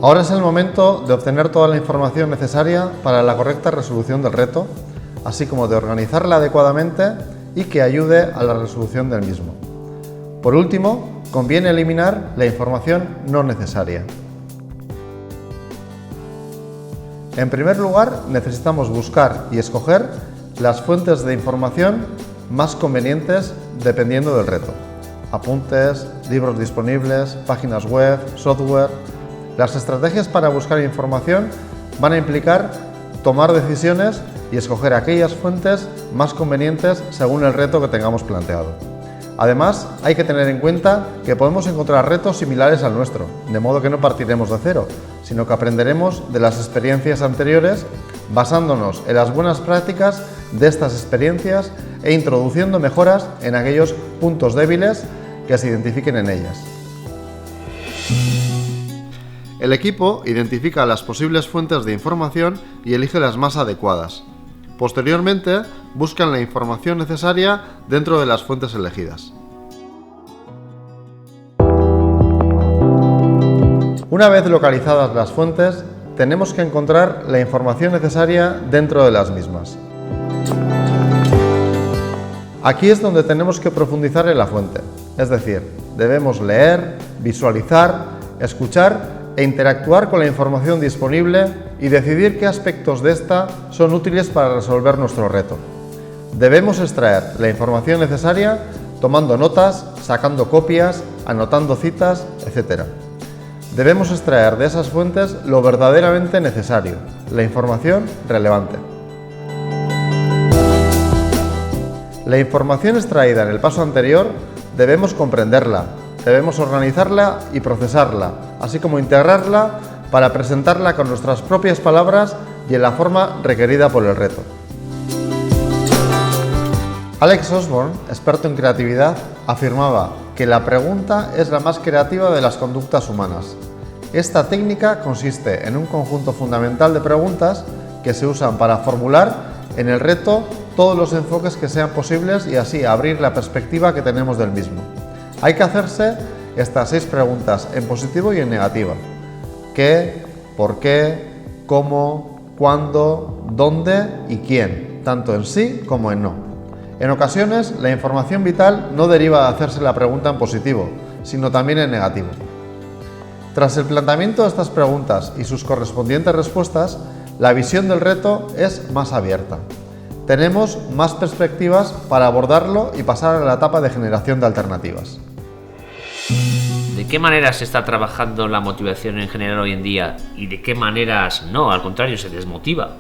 Ahora es el momento de obtener toda la información necesaria para la correcta resolución del reto, así como de organizarla adecuadamente y que ayude a la resolución del mismo. Por último, conviene eliminar la información no necesaria. En primer lugar, necesitamos buscar y escoger las fuentes de información más convenientes dependiendo del reto. Apuntes, libros disponibles, páginas web, software. Las estrategias para buscar información van a implicar tomar decisiones y escoger aquellas fuentes más convenientes según el reto que tengamos planteado. Además, hay que tener en cuenta que podemos encontrar retos similares al nuestro, de modo que no partiremos de cero, sino que aprenderemos de las experiencias anteriores basándonos en las buenas prácticas de estas experiencias e introduciendo mejoras en aquellos puntos débiles que se identifiquen en ellas. El equipo identifica las posibles fuentes de información y elige las más adecuadas. Posteriormente, buscan la información necesaria dentro de las fuentes elegidas. Una vez localizadas las fuentes, tenemos que encontrar la información necesaria dentro de las mismas. Aquí es donde tenemos que profundizar en la fuente, es decir, debemos leer, visualizar, escuchar e interactuar con la información disponible y decidir qué aspectos de esta son útiles para resolver nuestro reto. Debemos extraer la información necesaria tomando notas, sacando copias, anotando citas, etc. Debemos extraer de esas fuentes lo verdaderamente necesario, la información relevante. La información extraída en el paso anterior debemos comprenderla, debemos organizarla y procesarla, así como integrarla para presentarla con nuestras propias palabras y en la forma requerida por el reto. Alex Osborne, experto en creatividad, afirmaba que la pregunta es la más creativa de las conductas humanas. Esta técnica consiste en un conjunto fundamental de preguntas que se usan para formular en el reto todos los enfoques que sean posibles y así abrir la perspectiva que tenemos del mismo. Hay que hacerse estas 6 preguntas en positivo y en negativo. ¿Qué? ¿Por qué? ¿Cómo? ¿Cuándo? ¿Dónde? ¿Y quién? Tanto en sí como en no. En ocasiones, la información vital no deriva de hacerse la pregunta en positivo, sino también en negativo. Tras el planteamiento de estas preguntas y sus correspondientes respuestas, la visión del reto es más abierta. Tenemos más perspectivas para abordarlo y pasar a la etapa de generación de alternativas. ¿De qué maneras se está trabajando la motivación en general hoy en día y de qué maneras no, al contrario, se desmotiva?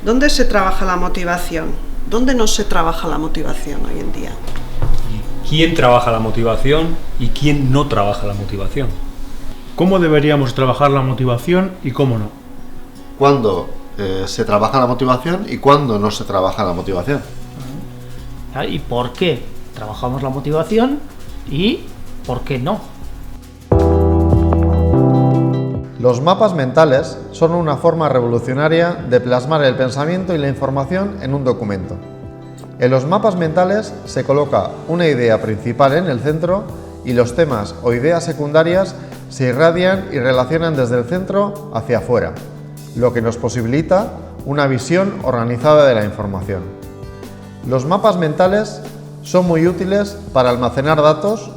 ¿Dónde se trabaja la motivación? ¿Dónde no se trabaja la motivación hoy en día? ¿Quién trabaja la motivación y quién no trabaja la motivación? ¿Cómo deberíamos trabajar la motivación y cómo no? ¿Cuándo se trabaja la motivación y cuándo no se trabaja la motivación? ¿Y por qué trabajamos la motivación y por qué no? Los mapas mentales son una forma revolucionaria de plasmar el pensamiento y la información en un documento. En los mapas mentales se coloca una idea principal en el centro y los temas o ideas secundarias se irradian y relacionan desde el centro hacia afuera, lo que nos posibilita una visión organizada de la información. Los mapas mentales son muy útiles para almacenar datos,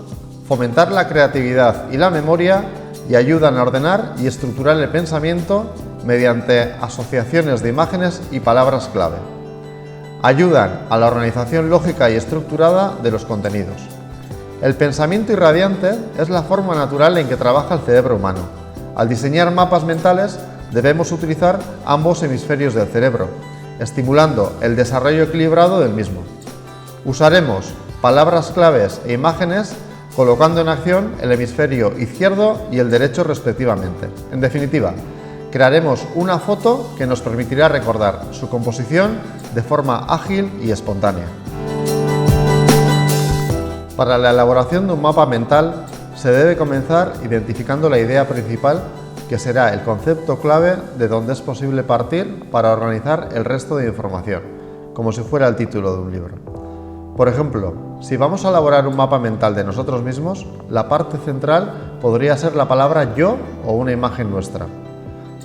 fomentar la creatividad y la memoria y ayudan a ordenar y estructurar el pensamiento mediante asociaciones de imágenes y palabras clave. Ayudan a la organización lógica y estructurada de los contenidos. El pensamiento irradiante es la forma natural en que trabaja el cerebro humano. Al diseñar mapas mentales debemos utilizar ambos hemisferios del cerebro, estimulando el desarrollo equilibrado del mismo. Usaremos palabras claves e imágenes colocando en acción el hemisferio izquierdo y el derecho respectivamente. En definitiva, crearemos una foto que nos permitirá recordar su composición de forma ágil y espontánea. Para la elaboración de un mapa mental se debe comenzar identificando la idea principal, que será el concepto clave de donde es posible partir para organizar el resto de información, como si fuera el título de un libro. Por ejemplo, si vamos a elaborar un mapa mental de nosotros mismos, la parte central podría ser la palabra yo o una imagen nuestra.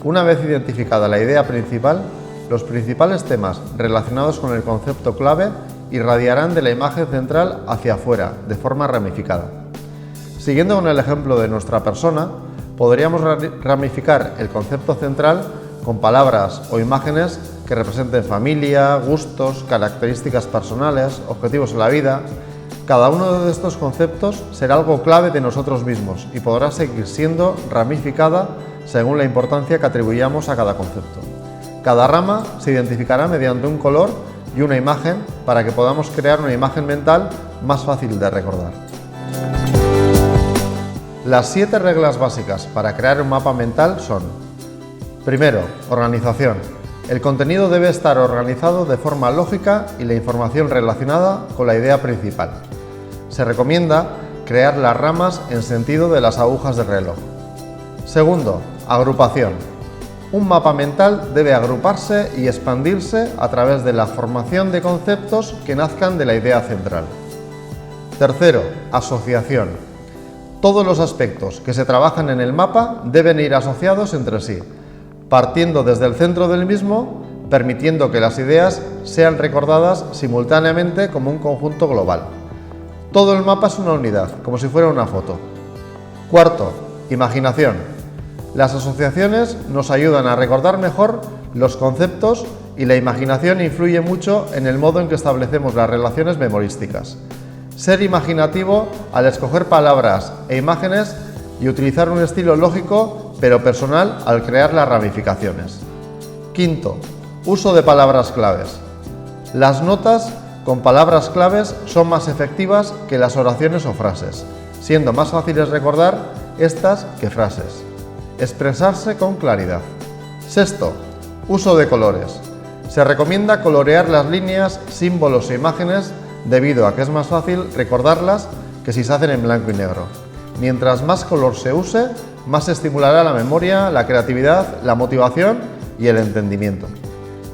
Una vez identificada la idea principal, los principales temas relacionados con el concepto clave irradiarán de la imagen central hacia afuera, de forma ramificada. Siguiendo con el ejemplo de nuestra persona, podríamos ramificar el concepto central con palabras o imágenes que representen familia, gustos, características personales, objetivos en la vida. Cada uno de estos conceptos será algo clave de nosotros mismos y podrá seguir siendo ramificada según la importancia que atribuyamos a cada concepto. Cada rama se identificará mediante un color y una imagen para que podamos crear una imagen mental más fácil de recordar. Las 7 reglas básicas para crear un mapa mental son: primero, organización. El contenido debe estar organizado de forma lógica y la información relacionada con la idea principal. Se recomienda crear las ramas en sentido de las agujas del reloj. Segundo, agrupación. Un mapa mental debe agruparse y expandirse a través de la formación de conceptos que nazcan de la idea central. Tercero, asociación. Todos los aspectos que se trabajan en el mapa deben ir asociados entre sí, partiendo desde el centro del mismo, permitiendo que las ideas sean recordadas simultáneamente como un conjunto global. Todo el mapa es una unidad, como si fuera una foto. Cuarto, imaginación. Las asociaciones nos ayudan a recordar mejor los conceptos y la imaginación influye mucho en el modo en que establecemos las relaciones memorísticas. Ser imaginativo al escoger palabras e imágenes y utilizar un estilo lógico pero personal al crear las ramificaciones. Quinto, uso de palabras claves. Las notas con palabras claves son más efectivas que las oraciones o frases, siendo más fáciles recordar estas que frases. Expresarse con claridad. Sexto, uso de colores. Se recomienda colorear las líneas, símbolos e imágenes debido a que es más fácil recordarlas que si se hacen en blanco y negro. Mientras más color se use, más se estimulará la memoria, la creatividad, la motivación y el entendimiento.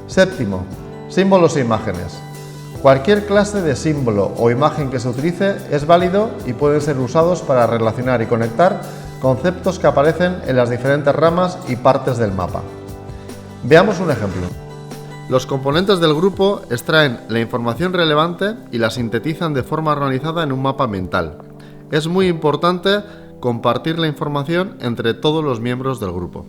Séptimo, símbolos e imágenes. Cualquier clase de símbolo o imagen que se utilice es válido y pueden ser usados para relacionar y conectar conceptos que aparecen en las diferentes ramas y partes del mapa. Veamos un ejemplo. Los componentes del grupo extraen la información relevante y la sintetizan de forma organizada en un mapa mental. Es muy importante compartir la información entre todos los miembros del grupo.